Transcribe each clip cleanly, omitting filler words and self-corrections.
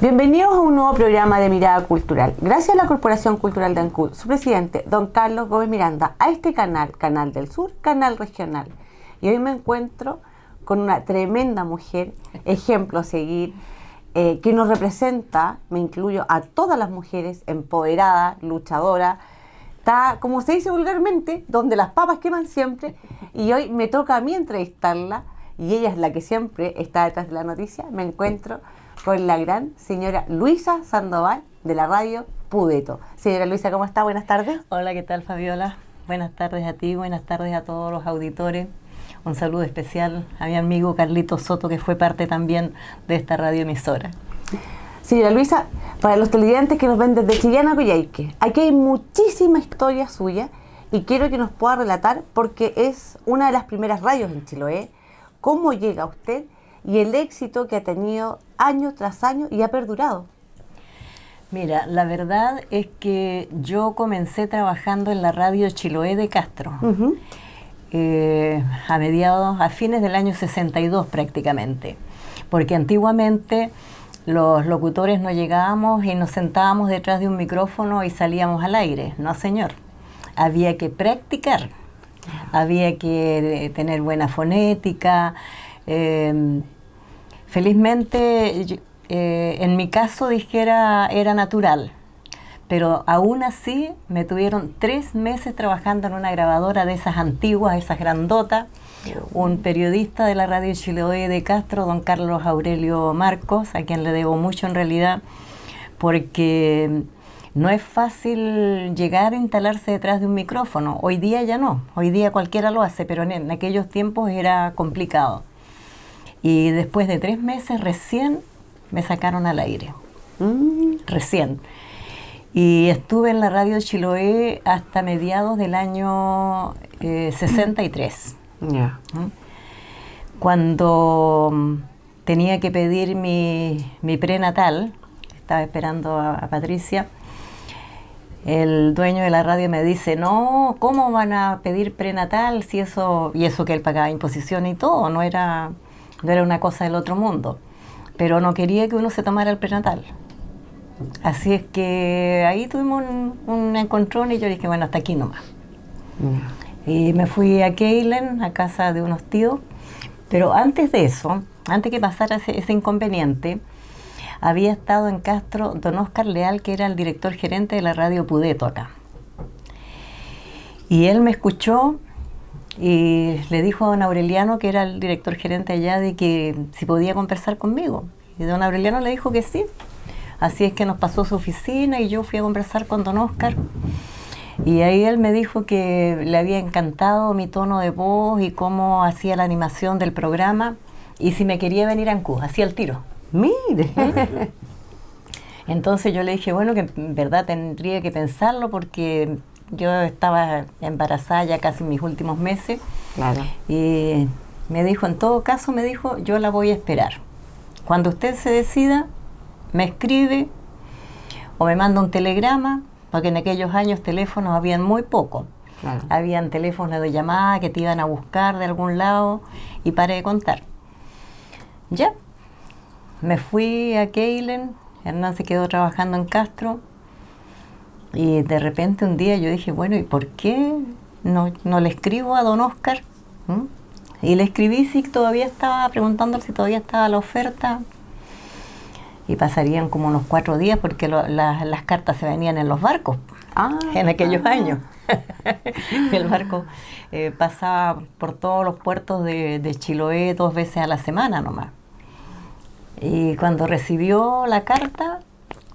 Bienvenidos a un nuevo programa de Mirada Cultural. Gracias a la Corporación Cultural de Ancud, su presidente, don Carlos Gómez Miranda, a este canal, Canal del Sur, canal regional. Y hoy me encuentro con una tremenda mujer, ejemplo a seguir, que nos representa, me incluyo a todas las mujeres, empoderada, luchadora. Está, como se dice vulgarmente, donde las papas queman siempre. Y hoy me toca a mí entrevistarla, y ella es la que siempre está detrás de la noticia. Me encuentro con la gran señora Luisa Sandoval de la radio Pudeto. Señora Luisa, ¿cómo está? Buenas tardes. Hola, ¿qué tal, Fabiola? Buenas tardes a ti, buenas tardes a todos los auditores. Un saludo especial a mi amigo Carlito Soto, que fue parte también de esta radioemisora. Señora Luisa, para los televidentes que nos ven desde Chillán a Coyhaique, aquí hay muchísima historia suya y quiero que nos pueda relatar, porque es una de las primeras radios en Chiloé, cómo llega usted y el éxito que ha tenido año tras año y ha perdurado. Mira, la verdad es que yo comencé trabajando en la radio Chiloé de Castro, a fines del año 62 prácticamente, porque antiguamente los locutores no llegábamos y nos sentábamos detrás de un micrófono y salíamos al aire. No, señor, había que practicar, había que tener buena fonética. Felizmente, en mi caso, dijera, era natural, pero aún así me tuvieron 3 meses trabajando en una grabadora de esas antiguas, esas grandotas. Un periodista de la radio Chiloé de Castro, don Carlos Aurelio Marcos, a quien le debo mucho en realidad, porque no es fácil llegar a instalarse detrás de un micrófono. Hoy día ya no, hoy día cualquiera lo hace, pero en aquellos tiempos era complicado. Y después de 3 meses recién me sacaron al aire. Recién. Y estuve en la radio Chiloé hasta mediados del año 63. Cuando tenía que pedir mi prenatal, estaba esperando a Patricia, el dueño de la radio me dice: no, ¿cómo van a pedir prenatal si eso, y eso que él pagaba imposición y todo, no era una cosa del otro mundo, pero no quería que uno se tomara el prenatal. Así es que ahí tuvimos un encontrón y yo dije, bueno, hasta aquí nomás. Y me fui a Keilen, a casa de unos tíos, pero antes de eso, antes que pasara ese inconveniente, había estado en Castro don Oscar Leal, que era el director gerente de la radio Pudeto acá. Y él me escuchó y le dijo a don Aureliano, que era el director gerente allá, de que si podía conversar conmigo. Y don Aureliano le dijo que sí. Así es que nos pasó a su oficina y yo fui a conversar con don Oscar. Y ahí él me dijo que le había encantado mi tono de voz y cómo hacía la animación del programa, y si me quería venir a Ancud, hacía el tiro. Mire. Entonces yo le dije, bueno, que en verdad tendría que pensarlo, porque yo estaba embarazada ya casi en mis últimos meses. Claro. Y me dijo, en todo caso, me dijo, yo la voy a esperar. Cuando usted se decida, me escribe o me manda un telegrama, porque en aquellos años teléfonos habían muy poco. Claro. Habían teléfonos de llamada que te iban a buscar de algún lado, y paré de contar. Ya, me fui a Keilen, Hernán se quedó trabajando en Castro, y de repente un día yo dije, bueno, ¿y por qué no le escribo a don Oscar? Y le escribí si todavía estaba, preguntándole si todavía estaba la oferta. Y pasarían como unos 4 días, porque las cartas se venían en los barcos en aquellos años. El barco pasaba por todos los puertos de Chiloé 2 veces a la semana nomás. Y cuando recibió la carta,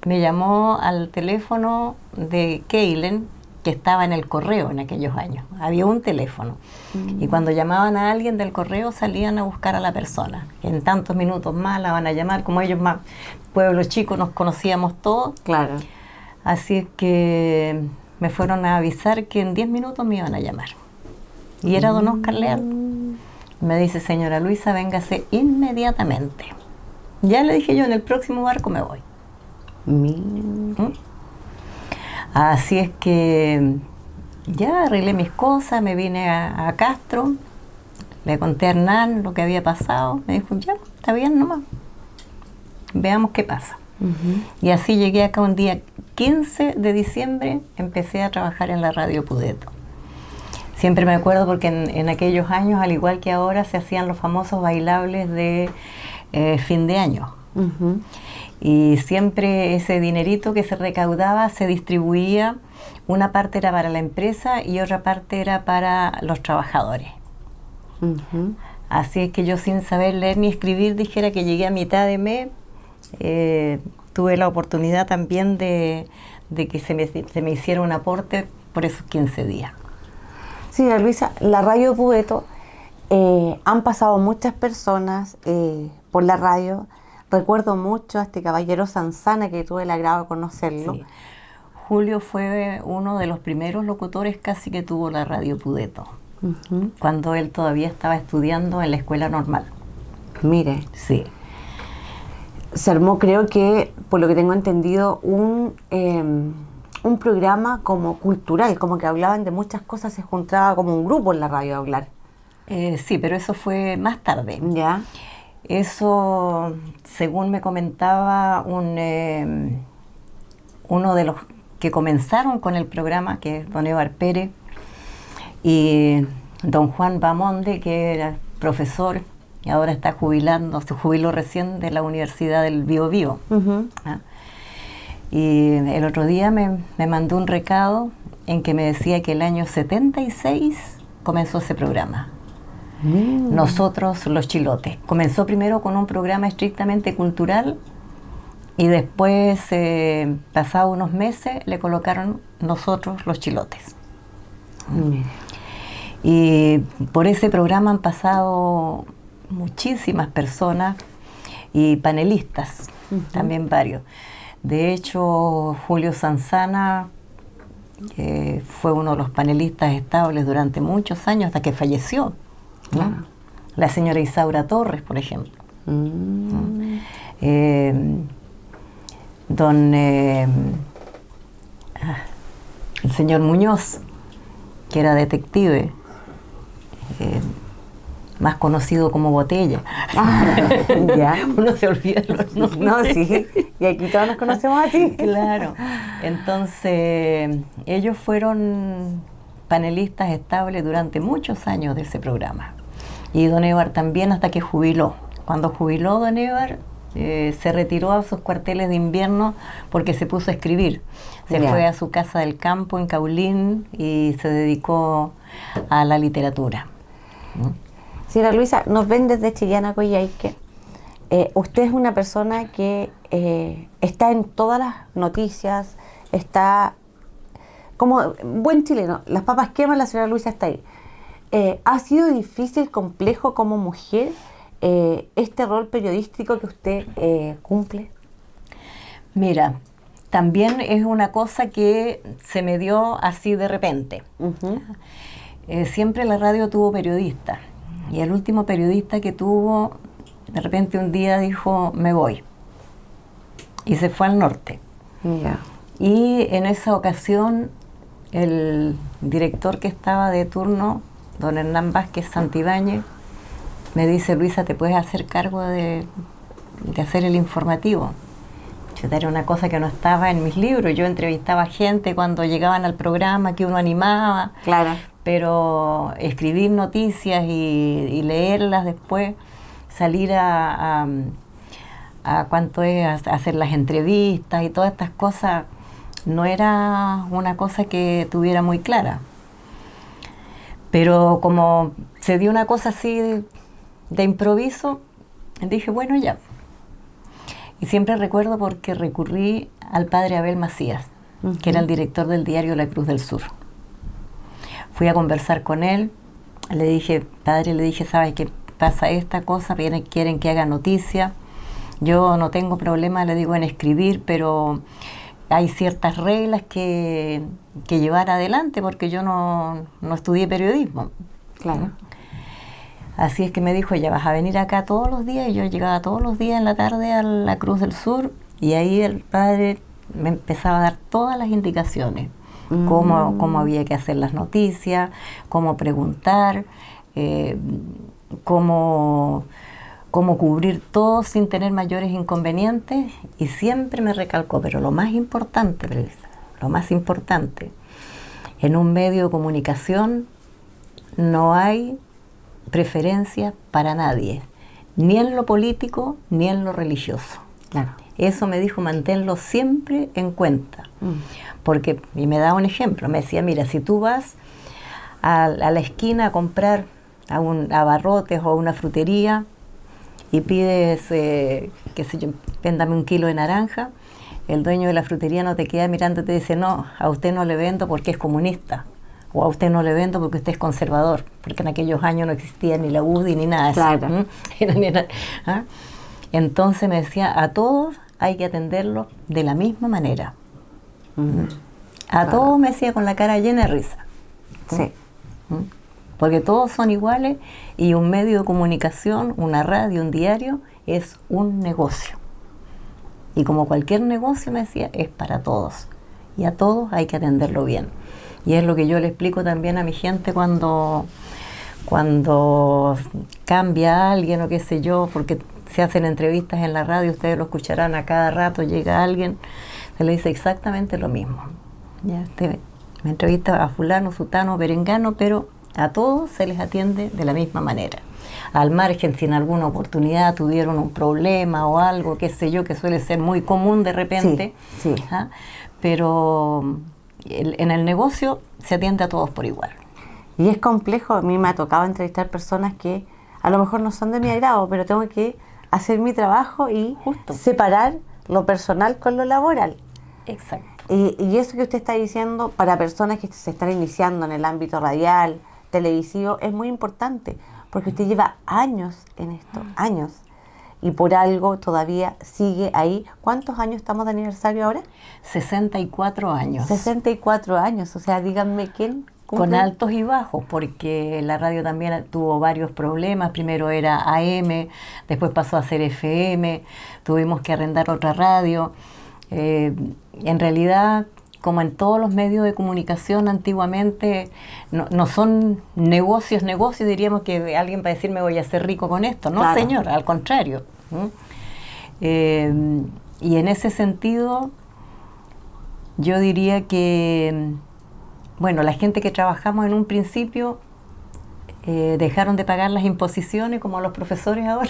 me llamó al teléfono de Keilen, que estaba en el correo en aquellos años. Había un teléfono. Y cuando llamaban a alguien del correo, salían a buscar a la persona. En tantos minutos más la van a llamar, como ellos más, pueblos chicos, nos conocíamos todos. Claro. Así es que me fueron a avisar que en 10 minutos me iban a llamar. Y era don Oscar Leal. Me dice, señora Luisa, véngase inmediatamente. Ya le dije yo, en el próximo barco me voy. Así es que ya arreglé mis cosas, me vine a Castro, le conté a Hernán lo que había pasado, me dijo, ya, está bien nomás, veamos qué pasa. Y así llegué acá un día 15 de diciembre, empecé a trabajar en la Radio Pudeto. Siempre me acuerdo porque en aquellos años, al igual que ahora, se hacían los famosos bailables de fin de año. Y siempre ese dinerito que se recaudaba se distribuía, una parte era para la empresa y otra parte era para los trabajadores. Así es que yo, sin saber leer ni escribir, dijera que llegué a mitad de mes, tuve la oportunidad también de que se me hiciera un aporte por esos 15 días. Sí, Luisa, la Radio Pudeto, han pasado muchas personas por la radio. Recuerdo mucho a este caballero Sanzana, que tuve el agrado de conocerlo. Sí. Julio fue uno de los primeros locutores casi que tuvo la Radio Pudeto, cuando él todavía estaba estudiando en la escuela normal. Mire. Sí. Se armó, creo que, por lo que tengo entendido, un programa como cultural, como que hablaban de muchas cosas, se juntaba como un grupo en la radio a hablar. Sí, pero eso fue más tarde. Ya. Eso, según me comentaba uno de los que comenzaron con el programa, que es don Evar Pérez, y don Juan Bamonde, que era profesor y ahora está jubilando, se jubiló recién de la Universidad del Biobío. ¿Ah? Y el otro día me mandó un recado en que me decía que el año 76 comenzó ese programa. Nosotros los Chilotes. Comenzó primero con un programa estrictamente cultural y después, pasados unos meses, le colocaron Nosotros los Chilotes. Y por ese programa han pasado muchísimas personas y panelistas, también varios. De hecho, Julio Sanzana fue uno de los panelistas estables durante muchos años hasta que falleció, ¿no? La señora Isaura Torres, por ejemplo. El señor Muñoz, que era detective, más conocido como Botella. Ya. Uno se olvida los nombres. No, sí. Y aquí todos nos conocemos así. Claro. Entonces, ellos fueron panelistas estables durante muchos años de ese programa. Y don Evar también, hasta que jubiló. Cuando jubiló don Evar, se retiró a sus cuarteles de invierno porque se puso a escribir. Se fue a su casa del campo en Caulín y se dedicó a la literatura. Señora Luisa, nos ven desde Chillán a Coyhaique. Usted es una persona que está en todas las noticias, está como buen chileno. Las papas queman, la señora Luisa está ahí. ¿Ha sido difícil, complejo como mujer este rol periodístico que usted cumple? Mira, también es una cosa que se me dio así de repente. Siempre la radio tuvo periodistas. Y el último periodista que tuvo, de repente un día dijo, me voy. Y se fue al norte. Y en esa ocasión, el director que estaba de turno, don Hernán Vázquez Santibáñez, me dice, Luisa, ¿te puedes hacer cargo de hacer el informativo? Era una cosa que no estaba en mis libros. Yo entrevistaba gente cuando llegaban al programa, que uno animaba. Claro. Pero escribir noticias y leerlas después, salir a cuánto es, a hacer las entrevistas y todas estas cosas, no era una cosa que tuviera muy clara. Pero como se dio una cosa así de improviso, dije, bueno, ya. Y siempre recuerdo porque recurrí al padre Abel Macías, que era el director del diario La Cruz del Sur. Fui a conversar con él, le dije, padre, le dije, ¿sabes qué pasa esta cosa? Quieren que haga noticia. Yo no tengo problema, le digo, en escribir, pero hay ciertas reglas que llevar adelante porque yo no estudié periodismo. Claro. Así es que me dijo, ya vas a venir acá todos los días. Y yo llegaba todos los días en la tarde a la Cruz del Sur y ahí el padre me empezaba a dar todas las indicaciones. Cómo había que hacer las noticias, cómo preguntar, cómo cómo cubrir todo sin tener mayores inconvenientes, y siempre me recalcó, pero lo más importante, Teresa, lo más importante, en un medio de comunicación no hay preferencias para nadie, ni en lo político ni en lo religioso. Claro. Eso me dijo, manténlo siempre en cuenta. Porque, y me daba un ejemplo, me decía, mira, si tú vas a la esquina a comprar a abarrotes o a una frutería y pides, qué sé yo, véndame 1 kilo de naranja, el dueño de la frutería no te queda mirando y te dice, no, a usted no le vendo porque es comunista, o a usted no le vendo porque usted es conservador, porque en aquellos años no existía ni la UDI ni nada de Claro. eso. ¿Ah? Entonces me decía, a todos hay que atenderlos de la misma manera. A todos, me decía, con la cara llena de risa. Sí. Porque todos son iguales, y un medio de comunicación, una radio, un diario, es un negocio. Y como cualquier negocio, me decía, es para todos. Y a todos hay que atenderlo bien. Y es lo que yo le explico también a mi gente cuando cambia alguien o qué sé yo, porque se hacen entrevistas en la radio, ustedes lo escucharán a cada rato, llega alguien, se le dice exactamente lo mismo. Ya, usted me entrevista a fulano, sutano, perengano, pero a todos se les atiende de la misma manera. Al margen, si en alguna oportunidad tuvieron un problema o algo, qué sé yo, que suele ser muy común de repente, Sí, sí. ¿ah? Pero en el negocio se atiende a todos por igual. Y es complejo, a mí me ha tocado entrevistar personas que a lo mejor no son de mi agrado, pero tengo que hacer mi trabajo y Justo. separar lo personal con lo laboral. Exacto. Y eso que usted está diciendo para personas que se están iniciando en el ámbito radial, televisivo, es muy importante, porque usted lleva años en esto, años, y por algo todavía sigue ahí. ¿Cuántos años estamos de aniversario ahora? 64 años. 64 años, o sea, díganme quién cumple. Con altos y bajos, porque la radio también tuvo varios problemas. Primero era AM, después pasó a ser FM, tuvimos que arrendar otra radio. En realidad, como en todos los medios de comunicación antiguamente, no son negocios, diríamos que alguien va a decir me voy a hacer rico con esto. No, Claro. señor, al contrario. Y en ese sentido, yo diría que, bueno, la gente que trabajamos en un principio dejaron de pagar las imposiciones, como los profesores ahora.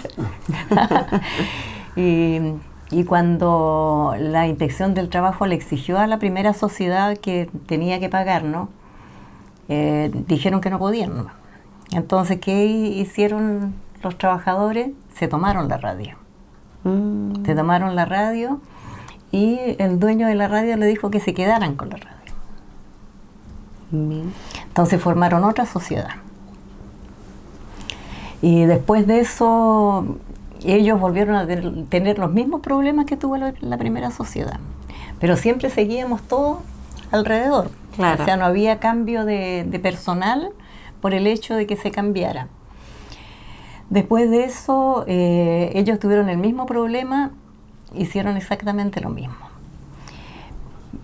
Y cuando la Inspección del Trabajo le exigió a la primera sociedad que tenía que pagar, ¿no? Dijeron que no podían, ¿no? Entonces, ¿qué hicieron los trabajadores? Se tomaron la radio. Se tomaron la radio, y el dueño de la radio le dijo que se quedaran con la radio. Entonces formaron otra sociedad. Y después de eso, ellos volvieron a tener los mismos problemas que tuvo la primera sociedad. Pero siempre seguíamos todos alrededor. Claro. O sea, no había cambio de personal por el hecho de que se cambiara. Después de eso, ellos tuvieron el mismo problema, hicieron exactamente lo mismo.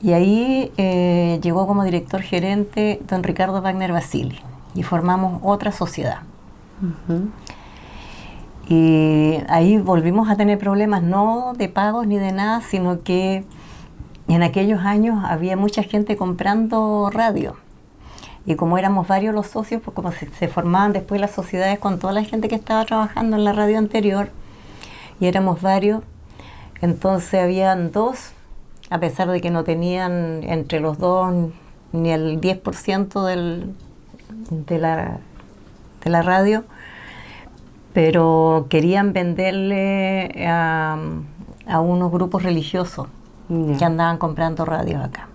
Y ahí llegó como director gerente don Ricardo Wagner Basili, y formamos otra sociedad. Y ahí volvimos a tener problemas, no de pagos ni de nada, sino que en aquellos años había mucha gente comprando radio. Y como éramos varios los socios, pues como se formaban después las sociedades con toda la gente que estaba trabajando en la radio anterior, y éramos varios, entonces habían dos, a pesar de que no tenían entre los dos ni el 10% de la radio, pero querían venderle a unos grupos religiosos que andaban comprando radios acá.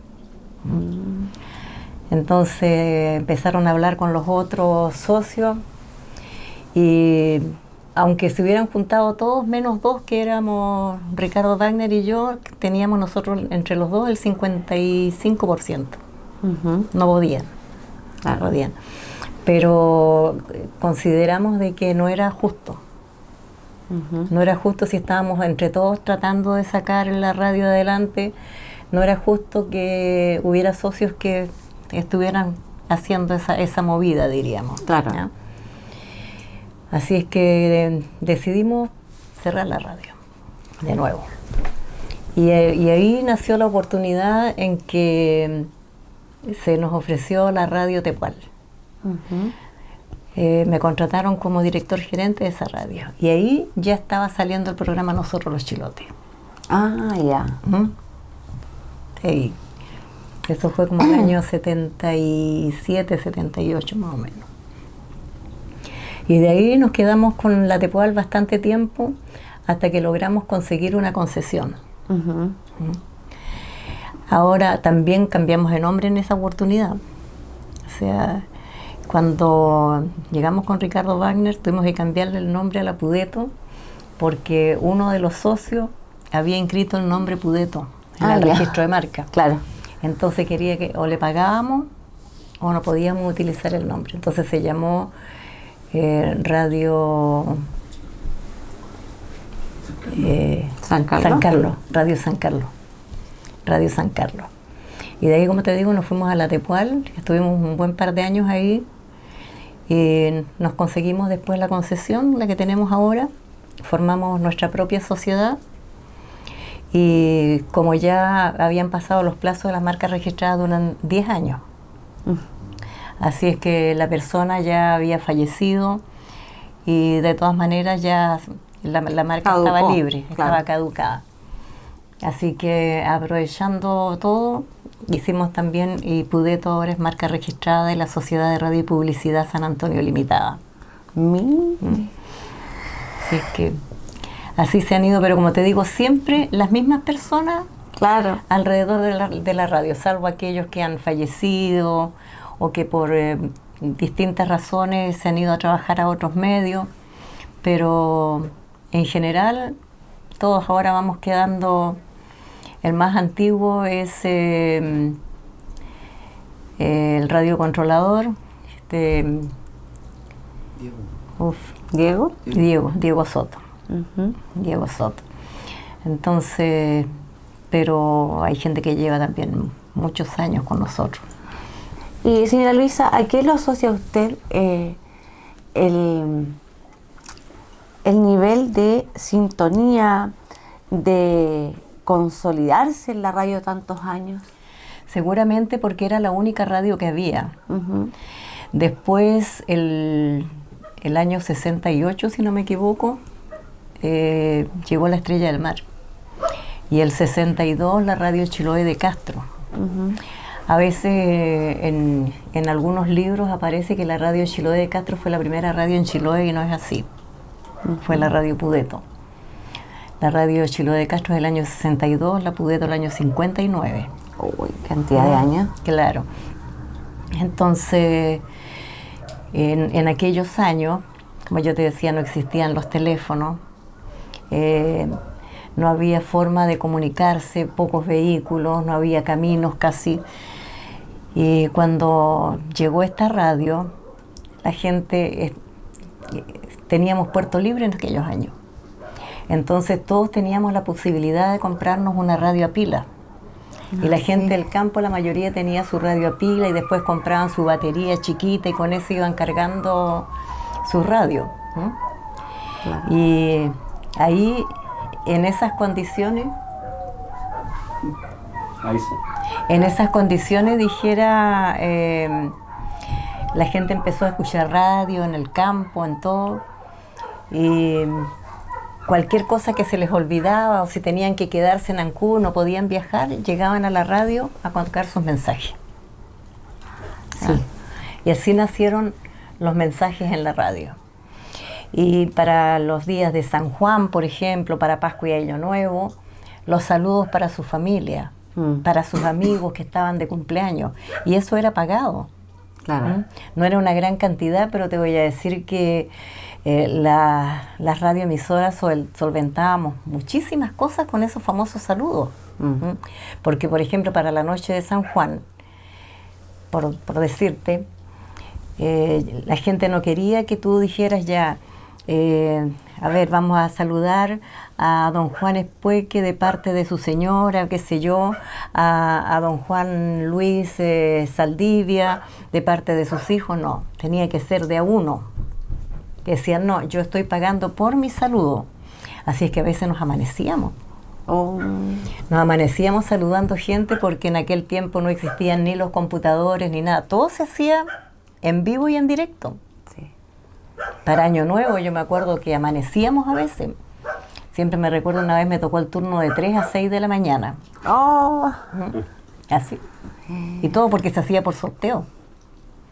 Entonces empezaron a hablar con los otros socios, y aunque se hubieran juntado todos menos dos, que éramos Ricardo Wagner y yo, teníamos nosotros entre los dos el 55%. No podían. Claro. No podían. Pero consideramos de que no era justo. No era justo si estábamos entre todos tratando de sacar la radio adelante. No era justo que hubiera socios que estuvieran haciendo esa movida, diríamos. Claro. ¿Ya? Así es que decidimos cerrar la radio de nuevo. Y ahí nació la oportunidad en que se nos ofreció la radio Tepual. Me contrataron como director gerente de esa radio. Y ahí ya estaba saliendo el programa Nosotros los Chilotes. Ah, ya. Sí. Eso fue como el año 77, 78 más o menos. Y de ahí nos quedamos con la Tepual bastante tiempo hasta que logramos conseguir una concesión. Ahora también cambiamos de nombre en esa oportunidad. O sea, cuando llegamos con Ricardo Wagner tuvimos que cambiarle el nombre a la Pudeto porque uno de los socios había inscrito el nombre Pudeto en el registro de marca. Claro. Entonces quería que o le pagábamos o no podíamos utilizar el nombre. Entonces se llamó Radio San Carlos. San Carlos, Radio San Carlos. Radio San Carlos. Y de ahí, como te digo, nos fuimos a la Tepual, estuvimos un buen par de años ahí y nos conseguimos después la concesión, la que tenemos ahora, formamos nuestra propia sociedad y como ya habían pasado los plazos de las marcas registradas duran 10 años. Así es que la persona ya había fallecido y de todas maneras ya la marca Caducó, estaba libre, claro. estaba caducada. Así que aprovechando todo, hicimos también, y Pudeto ahora es marca registrada de la Sociedad de Radio y Publicidad San Antonio Limitada. Así que así se han ido, pero como te digo, siempre las mismas personas Claro. alrededor de la radio, salvo aquellos que han fallecido o que por distintas razones se han ido a trabajar a otros medios, pero en general todos ahora vamos quedando. El más antiguo es el radiocontrolador, Diego Soto. Diego Soto. Entonces, pero hay gente que lleva también muchos años con nosotros. Y señora Luisa, ¿a qué lo asocia usted el nivel de sintonía, de consolidarse en la radio tantos años? Seguramente porque era la única radio que había. Después, el año 68, si no me equivoco, llegó la Estrella del Mar. Y el 62, la radio Chiloé de Castro. A veces en algunos libros aparece que la radio Chiloé de Castro fue la primera radio en Chiloé y no es así. Fue la radio Pudeto. La radio Chiloé de Castro es del año 62, la Pudeto del año 59. Uy, cantidad de años. Claro. Entonces, en aquellos años, como yo te decía, no existían los teléfonos, no había forma de comunicarse, pocos vehículos, no había caminos casi. Y cuando llegó esta radio, la gente, teníamos puerto libre en aquellos años. Entonces todos teníamos la posibilidad de comprarnos una radio a pila. Y la gente del campo, la mayoría tenía su radio a pila y después compraban su batería chiquita y con eso iban cargando su radio, ¿no? Claro. Y ahí, en esas condiciones, dijera, la gente empezó a escuchar radio en el campo, en todo, y cualquier cosa que se les olvidaba o si tenían que quedarse en Ancud, no podían viajar, llegaban a la radio a contar sus mensajes. Y así nacieron los mensajes en la radio. Y para los días de San Juan, por ejemplo, para Pascua y Año Nuevo, los saludos para su familia, para sus amigos que estaban de cumpleaños. Y eso era pagado. Claro. No era una gran cantidad, pero te voy a decir que las radioemisoras solventábamos muchísimas cosas con esos famosos saludos. Porque, por ejemplo, para la noche de San Juan, por decirte, la gente no quería que tú dijeras ya, a ver, vamos a saludar a don Juan Espueque de parte de su señora, qué sé yo, a don Juan Luis Saldivia de parte de sus hijos. No, tenía que ser de a uno. Decían, no, yo estoy pagando por mi saludo. Así es que a veces nos amanecíamos. Oh. Nos amanecíamos saludando gente porque en aquel tiempo no existían ni los computadores ni nada. Todo se hacía en vivo y en directo. Sí. Para Año Nuevo yo me acuerdo que amanecíamos a veces. Siempre me recuerdo una vez me tocó el turno de 3 a 6 de la mañana. Oh. Así. Y todo porque se hacía por sorteo.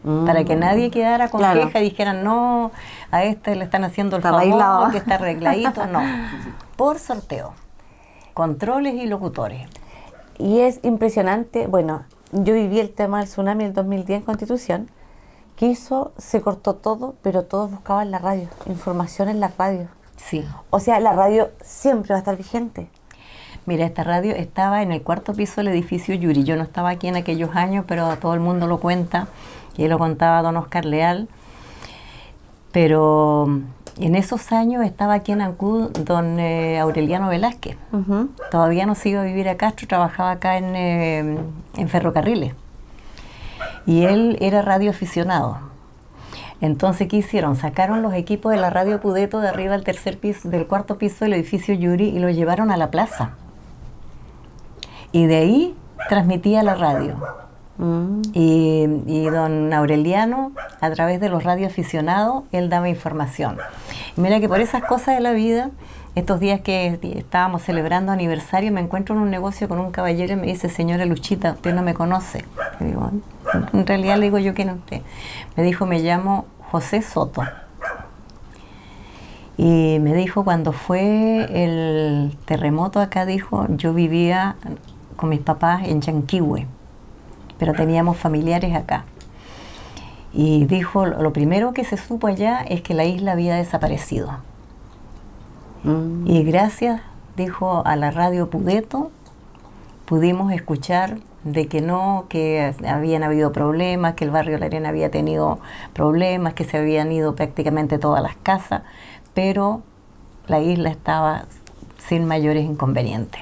Para que nadie quedara con queja y dijeran, no, a este le están haciendo el favor, que está arregladito. No, por sorteo. Controles y locutores. Y es impresionante, bueno, yo viví el tema del tsunami en el 2010 en Constitución, que se cortó todo, pero todos buscaban la radio, información en la radio. Sí. O sea, la radio siempre va a estar vigente. Mira, esta radio estaba en el 4º piso del edificio Yuri. Yo no estaba aquí en aquellos años, pero todo el mundo lo cuenta, y lo contaba don Oscar Leal. Pero en esos años estaba aquí en Ancud don Aureliano Velázquez. Todavía no se iba a vivir a Castro, trabajaba acá en Ferrocarriles. Y él era radioaficionado. Entonces, ¿qué hicieron? Sacaron los equipos de la radio Pudeto de arriba del 4º piso del edificio Yuri y los llevaron a la plaza. Y de ahí transmitía la radio. Y don Aureliano, a través de los radioaficionados, él daba información. Y mira que por esas cosas de la vida, estos días que estábamos celebrando aniversario, me encuentro en un negocio con un caballero y me dice, señora Luchita, usted no me conoce. Y digo, en realidad le digo yo que no usted. Me dijo, me llamo José Soto. Y me dijo, cuando fue el terremoto acá, dijo, yo vivía con mis papás en Yanquihue, pero teníamos familiares acá. Y dijo, lo primero que se supo allá es que la isla había desaparecido. Y gracias, dijo, a la radio Pudeto, pudimos escuchar de que no, que habían habido problemas, que el barrio La Arena había tenido problemas, que se habían ido prácticamente todas las casas, pero la isla estaba sin mayores inconvenientes.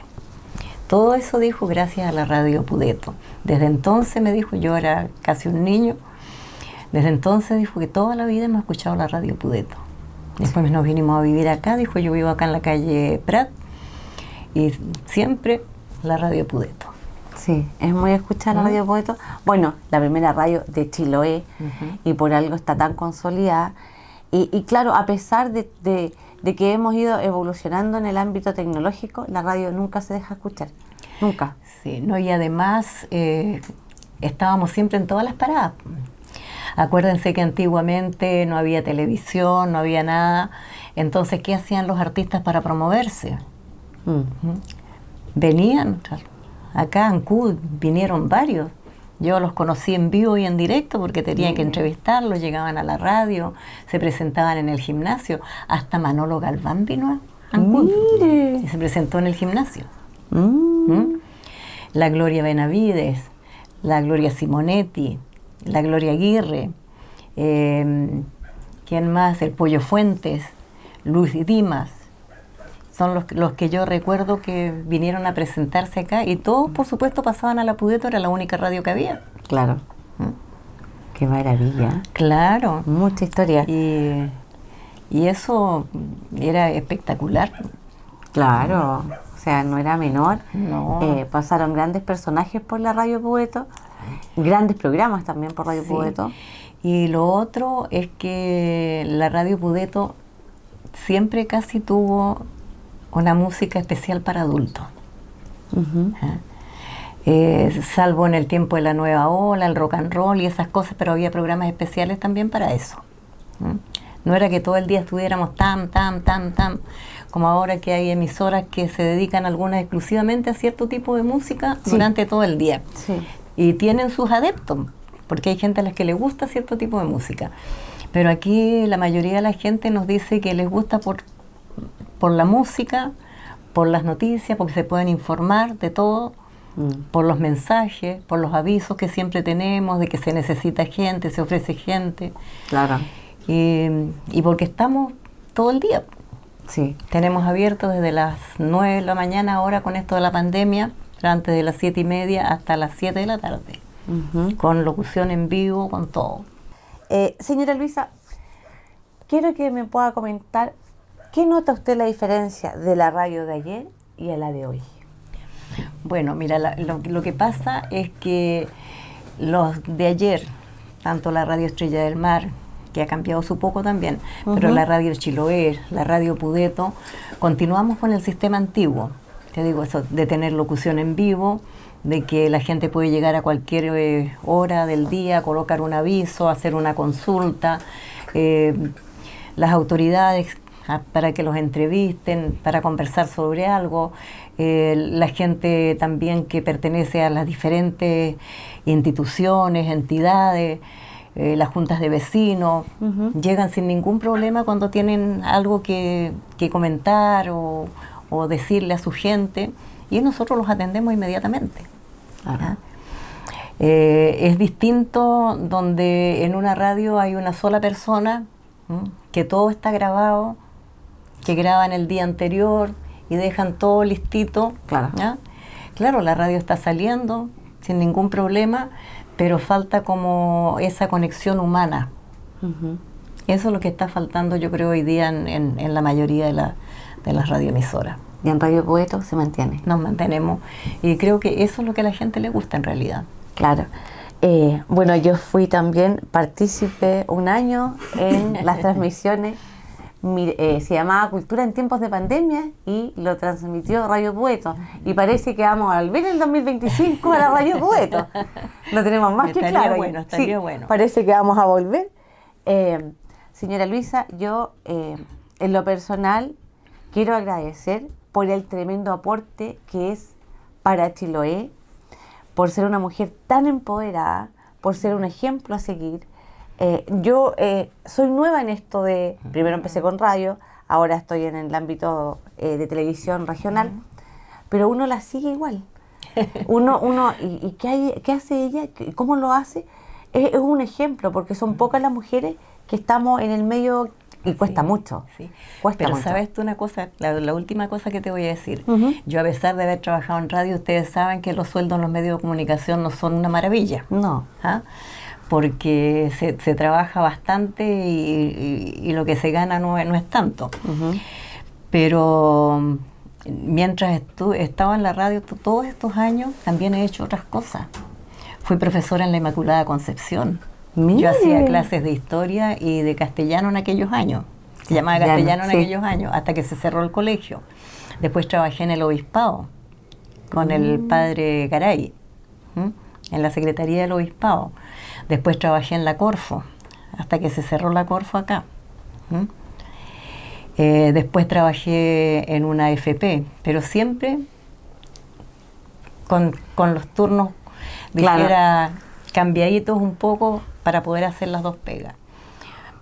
Todo eso dijo gracias a la radio Pudeto. Desde entonces me dijo, yo era casi un niño, desde entonces dijo que toda la vida hemos escuchado la radio Pudeto. Después nos vinimos a vivir acá, dijo, yo vivo acá en la calle Prat y siempre la radio Pudeto. Sí, es muy escuchada la radio Pudeto. Bueno, la primera radio de Chiloé y por algo está tan consolidada. Y claro, a pesar de que hemos ido evolucionando en el ámbito tecnológico, la radio nunca se deja escuchar, nunca. Sí, no, y además estábamos siempre en todas las paradas. Acuérdense que antiguamente no había televisión, no había nada. Entonces, ¿qué hacían los artistas para promoverse? Venían acá en Ancud, vinieron varios. Yo los conocí en vivo y en directo porque tenían que entrevistarlos, llegaban a la radio, se presentaban en el gimnasio. Hasta Manolo Galván vino a Ancud y se presentó en el gimnasio. La Gloria Benavides, la Gloria Simonetti, la Gloria Aguirre, ¿quién más? El Pollo Fuentes, Luis Dimas. Son los que yo recuerdo que vinieron a presentarse acá y todos, por supuesto, pasaban a la Pudeto, era la única radio que había. Claro. Qué maravilla. Claro. Mucha historia. Y eso era espectacular. Claro. O sea, no era menor. No. Pasaron grandes personajes por la radio Pudeto, grandes programas también por radio Pudeto. Y lo otro es que la radio Pudeto siempre casi tuvo una música especial para adultos. Salvo en el tiempo de la nueva ola, el rock and roll y esas cosas, pero había programas especiales también para eso. No era que todo el día estuviéramos tam, como ahora que hay emisoras que se dedican algunas exclusivamente a cierto tipo de música durante todo el día. Y tienen sus adeptos, porque hay gente a las que les gusta cierto tipo de música. Pero aquí la mayoría de la gente nos dice que les gusta por la música, por las noticias, porque se pueden informar de todo, por los mensajes, por los avisos que siempre tenemos de que se necesita gente, se ofrece gente. Claro. Y porque estamos todo el día. Sí. Tenemos abierto desde las 9 de la mañana, ahora con esto de la pandemia, antes de las 7:30 hasta las 7 de la tarde, con locución en vivo, con todo. Señora Luisa, quiero que me pueda comentar qué nota usted la diferencia de la radio de ayer y a la de hoy. Bueno, mira, lo que pasa es que los de ayer, tanto la Radio Estrella del Mar, que ha cambiado su poco también, pero la Radio Chiloé, la Radio Pudeto, continuamos con el sistema antiguo. Te digo eso, de tener locución en vivo, de que la gente puede llegar a cualquier hora del día, colocar un aviso, hacer una consulta, las autoridades para que los entrevisten, para conversar sobre algo, la gente también que pertenece a las diferentes instituciones, entidades, las juntas de vecinos, llegan sin ningún problema cuando tienen algo que comentar o decirle a su gente, y nosotros los atendemos inmediatamente. Es distinto donde en una radio hay una sola persona, que todo está grabado, que graban el día anterior y dejan todo listito. Claro. Claro, la radio está saliendo sin ningún problema, pero falta como esa conexión humana. Eso es lo que está faltando, yo creo, hoy día en la mayoría de las radioemisoras. Y en Radio Pudeto se mantiene. Nos mantenemos. Y creo que eso es lo que a la gente le gusta en realidad. Claro. Bueno, yo fui también partícipe un año en las transmisiones. Se llamaba Cultura en tiempos de pandemia y lo transmitió Radio Pudeto. Y parece que vamos a volver en el 2025 a la Radio Pudeto. Lo tenemos más que claro. Estaría bueno. Parece que vamos a volver. Señora Luisa, yo en lo personal quiero agradecer por el tremendo aporte que es para Chiloé, por ser una mujer tan empoderada, por ser un ejemplo a seguir. Yo soy nueva en esto de, primero empecé con radio, ahora estoy en el ámbito de televisión regional, pero uno la sigue igual. ¿Y qué hace ella? ¿Cómo lo hace? Es un ejemplo, porque son pocas las mujeres que estamos en el medio y cuesta mucho. Sí. Cuesta Pero mucho. sabes tú una cosa, la última cosa que te voy a decir. Yo, a pesar de haber trabajado en radio, ustedes saben que los sueldos en los medios de comunicación no son una maravilla. No. Porque se trabaja bastante y lo que se gana no es tanto. Pero mientras estaba en la radio todos estos años, también he hecho otras cosas. Fui profesora en la Inmaculada Concepción. Mire. Yo hacía clases de historia y de castellano en aquellos años. Se llamaba castellano en aquellos años, hasta que se cerró el colegio. Después trabajé en el obispado con el padre Garay, en la secretaría del obispado. Después trabajé en la Corfo, hasta que se cerró la Corfo acá. Después trabajé en una AFP, pero siempre con los turnos, dijera, cambiaditos un poco para poder hacer las dos pegas.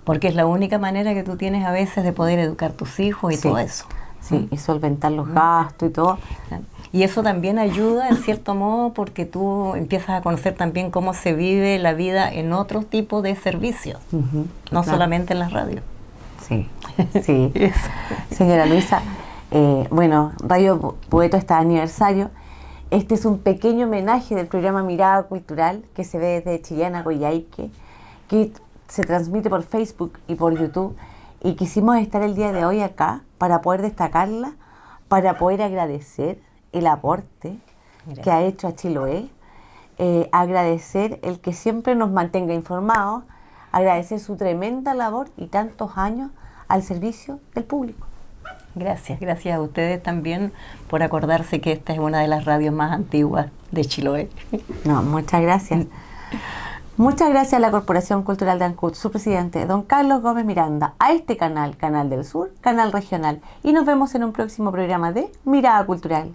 Porque es la única manera que tú tienes a veces de poder educar a tus hijos y todo eso. Sí, y solventar los gastos y todo. Y eso también ayuda en cierto modo porque tú empiezas a conocer también cómo se vive la vida en otro tipo de servicios, no solamente en las radios. Sí, sí. Señora Luisa, bueno, Radio Pudeto está de aniversario. Este es un pequeño homenaje del programa Mirada Cultural que se ve desde Chillán a Coyhaique, que se transmite por Facebook y por YouTube, y quisimos estar el día de hoy acá para poder destacarla, para poder agradecer el aporte que ha hecho a Chiloé, agradecer el que siempre nos mantenga informados, agradecer su tremenda labor y tantos años al servicio del público. Gracias a ustedes también por acordarse que esta es una de las radios más antiguas de Chiloé. No, muchas gracias. Muchas gracias a la Corporación Cultural de Ancud, su presidente, don Carlos Gómez Miranda, a este canal, Canal del Sur, canal regional, y nos vemos en un próximo programa de Mirada Cultural.